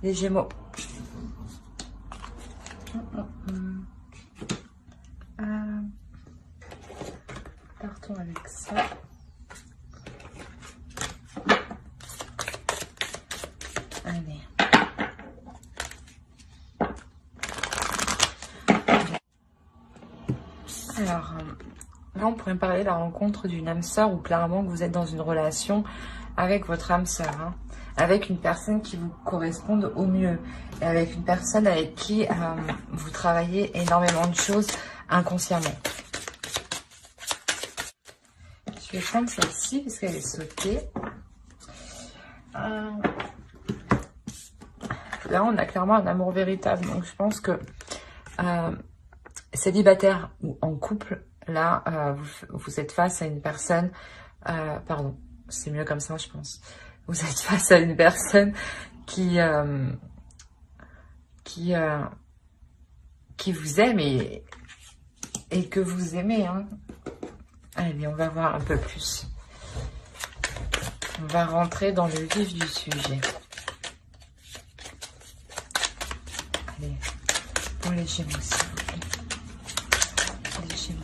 Les Gémeaux. Partons avec ça. Allez. Alors, là, on pourrait parler de la rencontre d'une âme sœur ou clairement que vous êtes dans une relation avec votre âme sœur, hein, avec une personne qui vous corresponde au mieux, et avec une personne avec qui vous travaillez énormément de choses inconsciemment. Je vais prendre celle-ci parce qu'elle est sautée. Là, on a clairement un amour véritable, donc je pense que célibataire ou en couple, là, vous êtes face à une personne, pardon, c'est mieux comme ça, je pense. Vous êtes face à une personne qui vous aime et que vous aimez. Hein. Allez, on va voir un peu plus. On va rentrer dans le vif du sujet. Allez, pour les Gémeaux, s'il vous plaît. Les Gémeaux.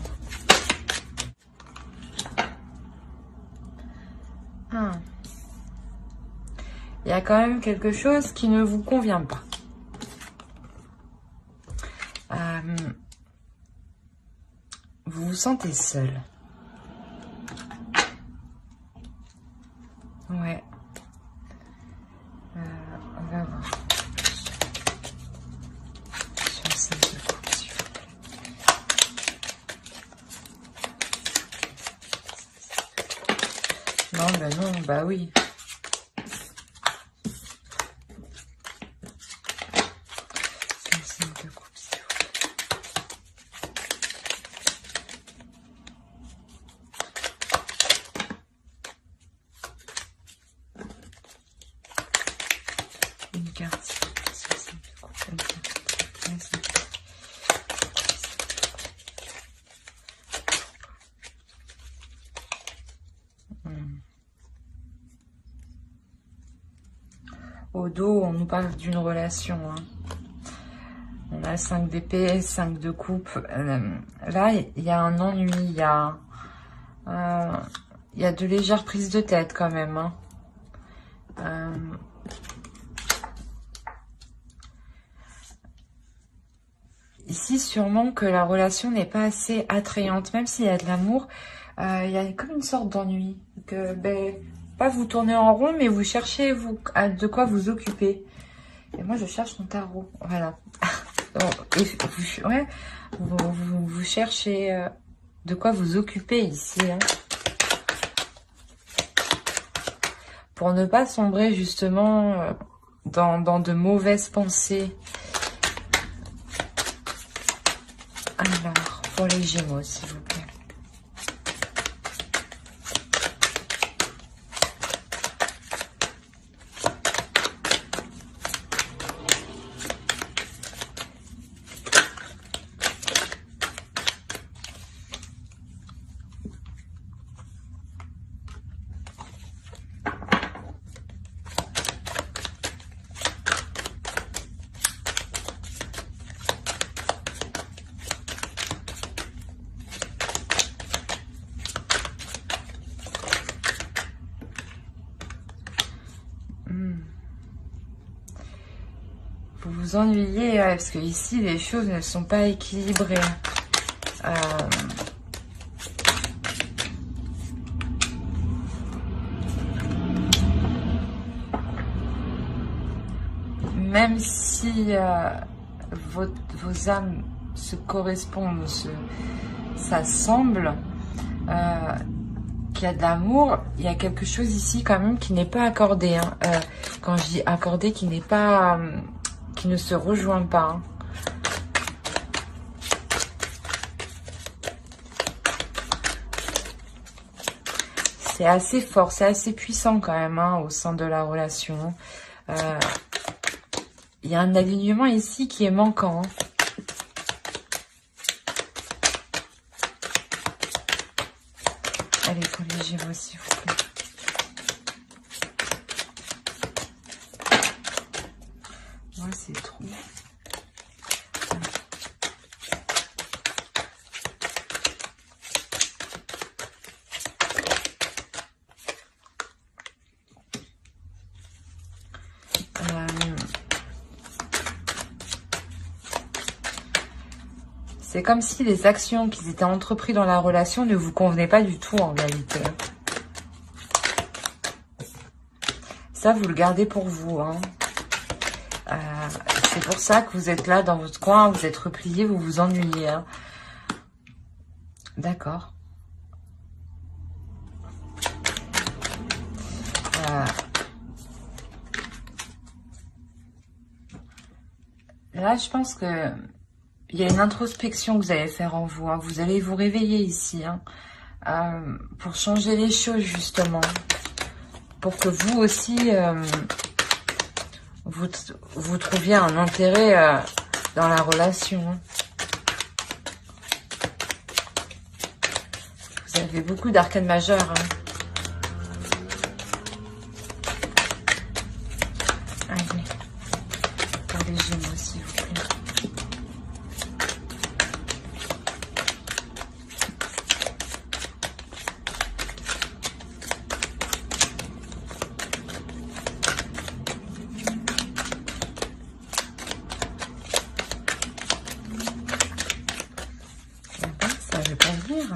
Il y a quand même quelque chose qui ne vous convient pas. Vous vous sentez seul. Ouais. On va voir. Sur celle de coupe, s'il vous plaît. Non, bah non, bah oui. Une carte. Au dos, on nous parle d'une relation. Hein. On a 5 d'épée, 5 de coupe. Là, il y a un ennui. Il y a de légères prises de tête quand même. Hein. Ici, sûrement que la relation n'est pas assez attrayante. Même s'il y a de l'amour, il y a comme une sorte d'ennui. Que, ben, pas vous tournez en rond, mais vous cherchez de quoi vous occuper. Et moi, je cherche mon tarot. Voilà. Et vous cherchez de quoi vous occuper ici. Hein. Pour ne pas sombrer justement dans de mauvaises pensées. Alors, pour les Gémeaux, s'il vous plaît. Vous vous ennuyez, parce que ici, les choses ne sont pas équilibrées. Même si vos âmes se correspondent, ça semble qu'il y a de l'amour, il y a quelque chose ici quand même qui n'est pas accordé. Hein. Quand je dis accordé, qui n'est pas... qui ne se rejoint pas. Hein. C'est assez fort, c'est assez puissant quand même hein, au sein de la relation. Il y a un alignement ici qui est manquant. Hein. Allez, pour les Gémeaux, s'il vous plaît. Moi, c'est trop. C'est comme si les actions qui étaient entreprises dans la relation ne vous convenaient pas du tout en réalité. Ça, vous le gardez pour vous. Hein. C'est pour ça que vous êtes là dans votre coin, vous êtes replié, vous vous ennuyez. Hein. D'accord. Là, je pense que il y a une introspection que vous allez faire en vous. Hein. Vous allez vous réveiller ici hein, pour changer les choses justement. Pour que vous aussi, vous trouviez un intérêt dans la relation. Hein. Vous avez beaucoup d'arcanes majeures. Hein. Allez, pour les Gémeaux, s'il vous plaît. Ça veut pas venir.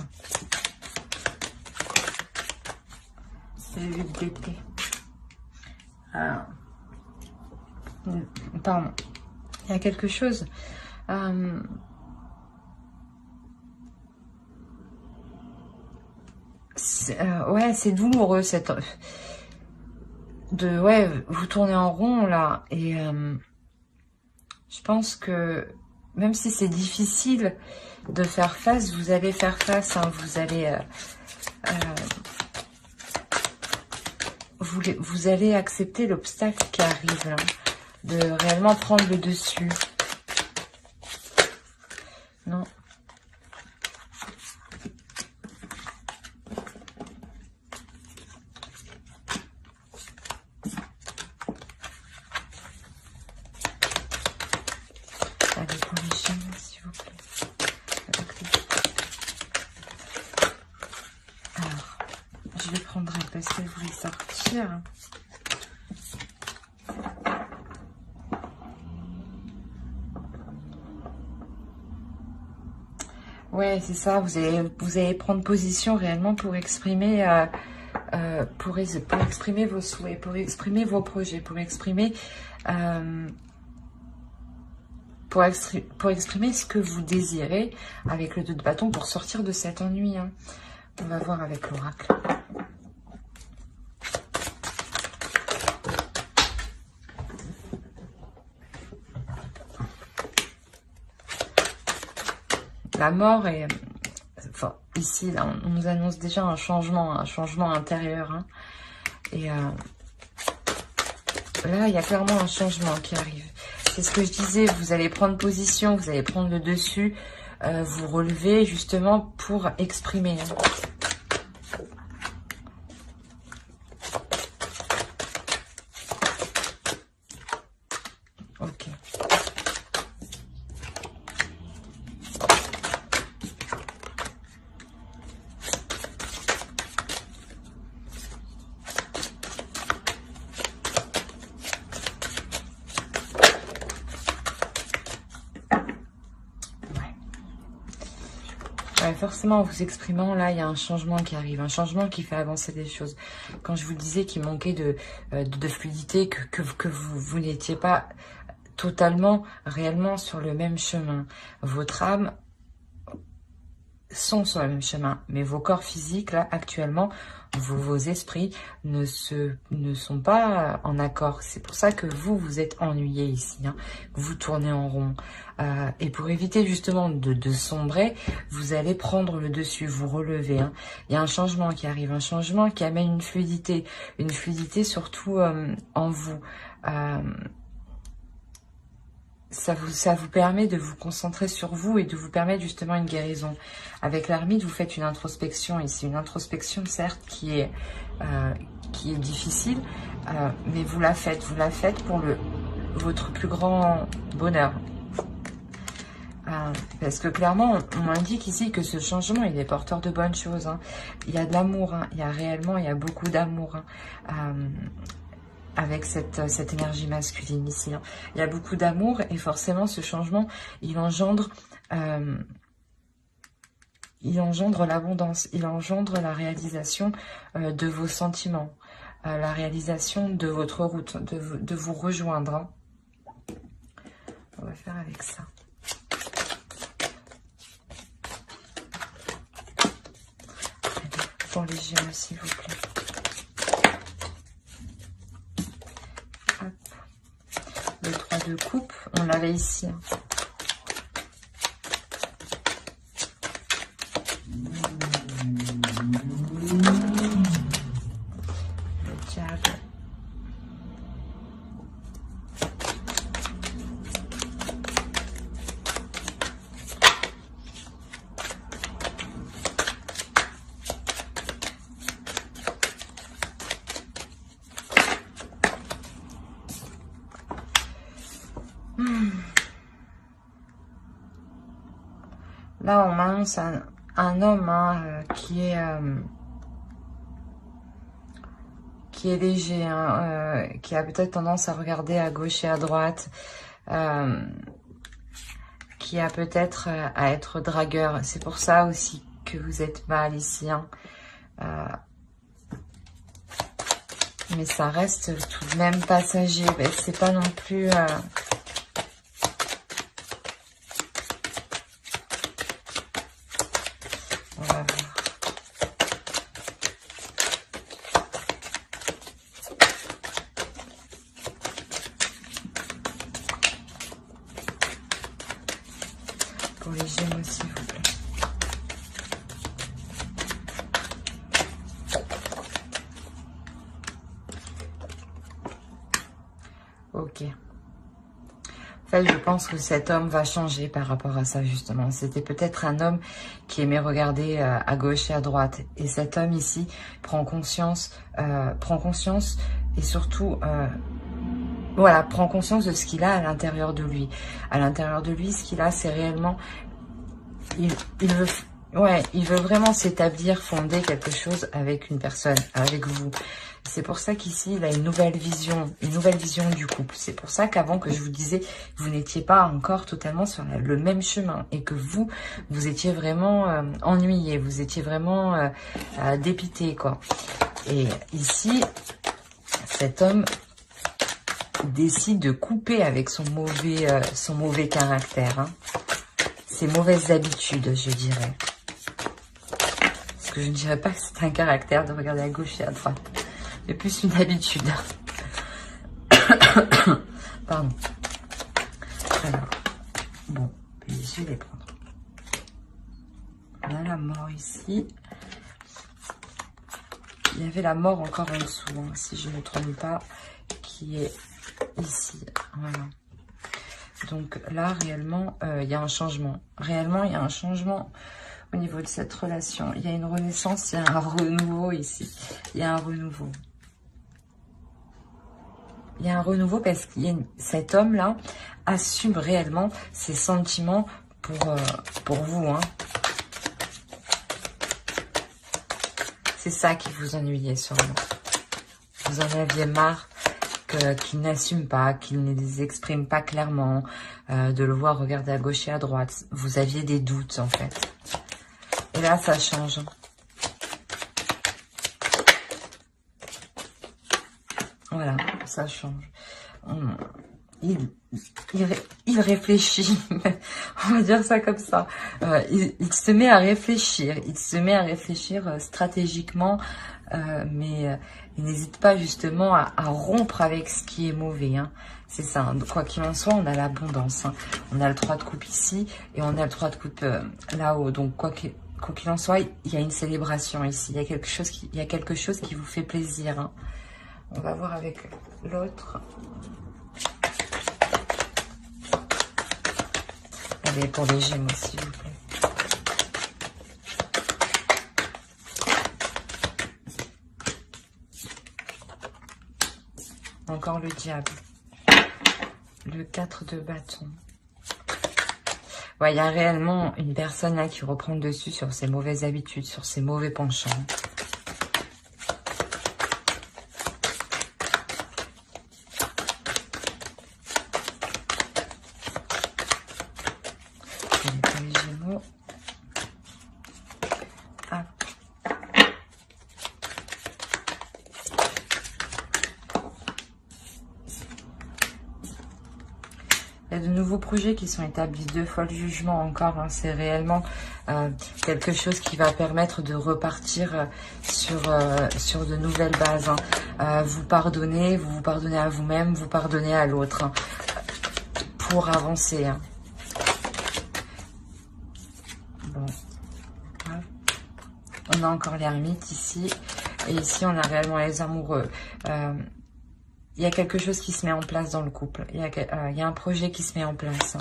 C'est le 8 d'épée. Pardon. Il y a quelque chose. Ouais, c'est douloureux cette vous tournez en rond là et je pense que même si c'est difficile de faire face, vous allez faire face. Hein, vous allez vous allez accepter l'obstacle qui arrive, là, de réellement prendre le dessus. Non. Allez, pour les Gémeaux, s'il vous plaît. Alors, je vais prendre un parce qu'elle voulait sortir. Ouais, c'est ça. Vous allez prendre position réellement pour exprimer, pour exprimer vos souhaits, pour exprimer vos projets, pour exprimer, pour exprimer ce que vous désirez avec le 2 de bâton pour sortir de cet ennui. Hein. On va voir avec l'oracle. La mort est... Enfin, ici, là, on nous annonce déjà un changement intérieur. Hein. Et là, il y a clairement un changement qui arrive. C'est ce que je disais, vous allez prendre position, vous allez prendre le dessus, vous relever justement pour exprimer. Hein. Ok. Ouais, forcément, en vous exprimant, là, il y a un changement qui arrive, un changement qui fait avancer les choses. Quand je vous disais qu'il manquait de fluidité, que vous n'étiez pas totalement, réellement sur le même chemin. Votre âme sont sur le même chemin, mais vos corps physiques, là, actuellement, vos esprits ne sont pas en accord. C'est pour ça que vous êtes ennuyé ici, hein. Vous tournez en rond. Et pour éviter justement de sombrer, vous allez prendre le dessus, vous relever. Hein. Il y a un changement qui arrive, un changement qui amène une fluidité surtout en vous. Ça vous permet de vous concentrer sur vous et de vous permettre justement une guérison. Avec l'ermite, vous faites une introspection ici. Une introspection, certes, qui est difficile, mais vous la faites pour votre plus grand bonheur. Parce que clairement, on m'indique ici que ce changement, il est porteur de bonnes choses. Hein. Il y a de l'amour, hein. Il y a beaucoup d'amour. Hein. Avec cette énergie masculine ici. Hein. Il y a beaucoup d'amour et forcément ce changement, il engendre l'abondance, il engendre la réalisation de vos sentiments, la réalisation de votre route, de vous rejoindre. Hein. On va faire avec ça. Pour les Gémeaux, s'il vous plaît. Hop. Le 3 de coupe, on l'avait ici. Hein. Le diable. Là, on m'annonce un homme hein, qui est léger, hein, qui a peut-être tendance à regarder à gauche et à droite, qui a peut-être à être dragueur. C'est pour ça aussi que vous êtes mal ici. Hein. Mais ça reste tout de même passager. Ben, c'est pas non plus... On va voir. Pour les Gémeaux, s'il vous plaît. Ok. En fait, je pense que cet homme va changer par rapport à ça, justement. C'était peut-être un homme qui aimait regarder à gauche et à droite. Et cet homme ici prend conscience et surtout, voilà, prend conscience de ce qu'il a à l'intérieur de lui. À l'intérieur de lui, ce qu'il a, c'est réellement... Il veut vraiment s'établir, fonder quelque chose avec une personne, avec vous. C'est pour ça qu'ici, il a une nouvelle vision du couple. C'est pour ça qu'avant que je vous disais, vous n'étiez pas encore totalement sur le même chemin et que vous étiez vraiment ennuyé, vous étiez vraiment dépité, quoi. Et ici, cet homme décide de couper avec son mauvais caractère, hein. Ses mauvaises habitudes, je dirais. Parce que je ne dirais pas que c'est un caractère de regarder à gauche et à droite. C'est plus une habitude. Pardon. Alors, bon, je vais les prendre. On a la mort ici. Il y avait la mort encore en dessous, hein, si je ne me trompe pas, qui est ici. Voilà. Donc là, réellement, il y a un changement. Réellement, il y a un changement au niveau de cette relation. Il y a une renaissance, il y a un renouveau ici. Il y a un renouveau. Il y a un renouveau parce que cet homme-là assume réellement ses sentiments pour vous. Hein. C'est ça qui vous ennuyait sûrement. Vous en aviez marre qu'il n'assume pas, qu'il ne les exprime pas clairement, de le voir regarder à gauche et à droite. Vous aviez des doutes en fait. Et là, ça change. Voilà, ça change. Il réfléchit, on va dire ça comme ça. Il se met à réfléchir, stratégiquement, mais il n'hésite pas justement à rompre avec ce qui est mauvais. Hein. C'est ça, hein. Quoi qu'il en soit, on a l'abondance. Hein. On a le 3 de coupe ici et on a le 3 de coupe là-haut. Donc quoi qu'il en soit, il y a une célébration ici. Il y a quelque chose qui vous fait plaisir. Hein. On va voir avec l'autre. Allez, pour les Gémeaux, s'il vous plaît. Encore le diable. le 4 de bâton. Ouais, il y a réellement une personne là qui reprend le dessus sur ses mauvaises habitudes, sur ses mauvais penchants. Les Gémeaux. Hop. Il y a de nouveaux projets qui sont établis 2 fois le jugement encore. Hein. C'est réellement quelque chose qui va permettre de repartir sur de nouvelles bases. Hein. Vous pardonnez à vous-même, vous pardonnez à l'autre hein, pour avancer. Hein. Bon. On a encore l'ermite ici. Et ici, on a réellement les amoureux. Il y a quelque chose qui se met en place dans le couple. Il y a un projet qui se met en place.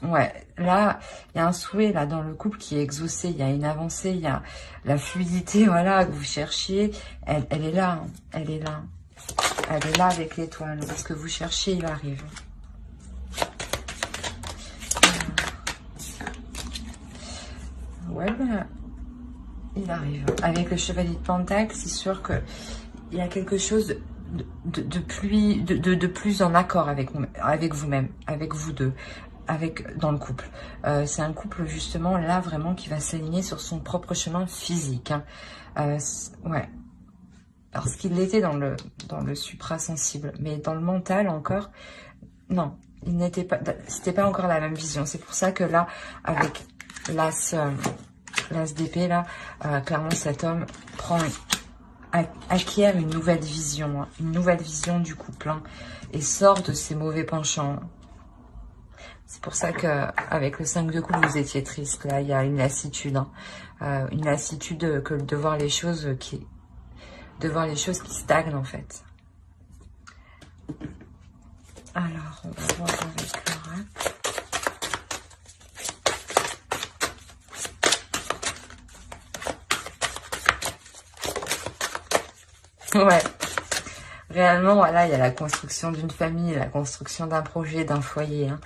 Ouais, là, il y a un souhait là dans le couple qui est exaucé. Il y a une avancée, il y a la fluidité, voilà, que vous cherchiez. Elle est là, hein, elle est là. Elle est là avec l'étoile. Ce que vous cherchez, il arrive. Ouais, ben, il arrive. Avec le chevalier de Pentacle, c'est sûr que il y a quelque chose de plus en accord avec vous-même, avec vous deux. Dans le couple. C'est un couple justement là vraiment qui va s'aligner sur son propre chemin physique. Hein. Ouais. Parce qu'il l'était dans le suprasensible, mais dans le mental encore, non, il n'était pas, c'était pas encore la même vision. C'est pour ça que là, avec l'as d'épée là, clairement cet homme acquiert une nouvelle vision, hein, une nouvelle vision du couple, hein, et sort de ses mauvais penchants. C'est pour ça que avec le 5 de coupe, vous étiez triste. Là, il y a une lassitude, hein. Une lassitude que de voir les choses qui stagnent en fait. Alors, on va voir avec l'oracle. Ouais. Réellement, voilà, il y a la construction d'une famille, la construction d'un projet, d'un foyer. Hein.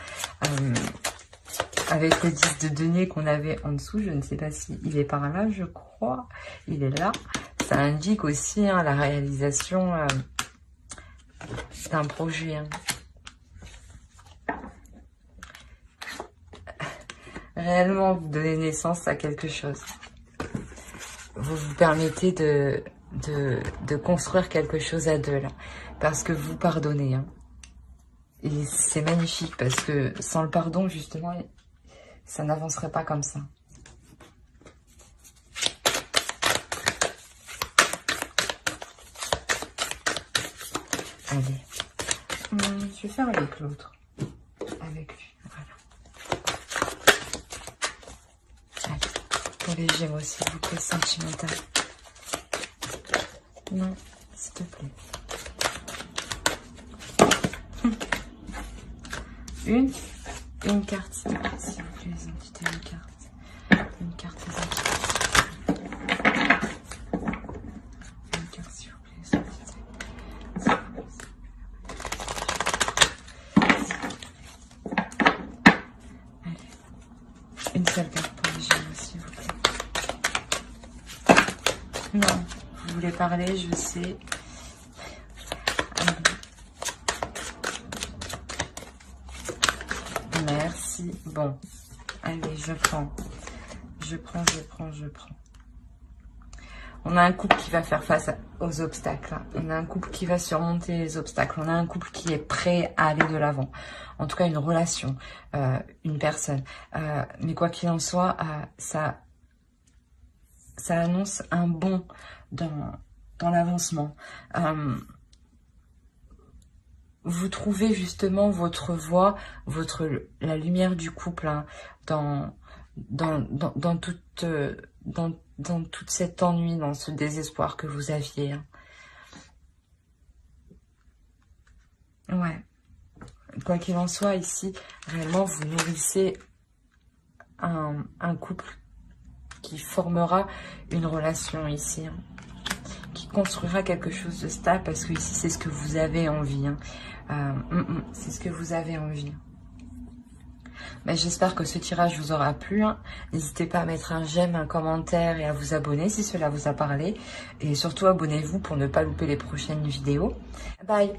Avec le 10 de denier qu'on avait en dessous, je ne sais pas si il est par là, je crois. Il est là. Ça indique aussi hein, la réalisation d'un projet. Hein. Réellement, vous donnez naissance à quelque chose. Vous vous permettez de construire quelque chose à deux, là. Parce que vous pardonnez. Hein. Et c'est magnifique, parce que sans le pardon, justement, ça n'avancerait pas comme ça. Allez. Je vais faire avec l'autre. Avec lui, voilà. Allez. Pour les Gémeaux, s'il vous plaît, sentimental. Non, s'il te plaît. Une carte, s'il vous plaît, les entités, une carte. Une carte, les entités. Une carte, s'il vous plaît, les entités. Allez. Une seule carte pour les Gémeaux, s'il vous plaît. Non, vous voulez parler, je sais. Merci. Bon, allez, je prends. Je prends. On a un couple qui va faire face aux obstacles. On a un couple qui va surmonter les obstacles. On a un couple qui est prêt à aller de l'avant. En tout cas, une relation, une personne. Mais quoi qu'il en soit, ça annonce un bond dans l'avancement. Vous trouvez justement votre voie, la lumière du couple hein, dans toute cet ennui, dans ce désespoir que vous aviez. Hein. Ouais. Quoi qu'il en soit, ici, réellement, vous nourrissez un couple qui formera une relation ici, hein, qui construira quelque chose de stable, parce que ici, c'est ce que vous avez envie. Hein. C'est ce que vous avez envie. Mais j'espère que ce tirage vous aura plu. Hein. N'hésitez pas à mettre un j'aime, un commentaire et à vous abonner si cela vous a parlé. Et surtout, abonnez-vous pour ne pas louper les prochaines vidéos. Bye!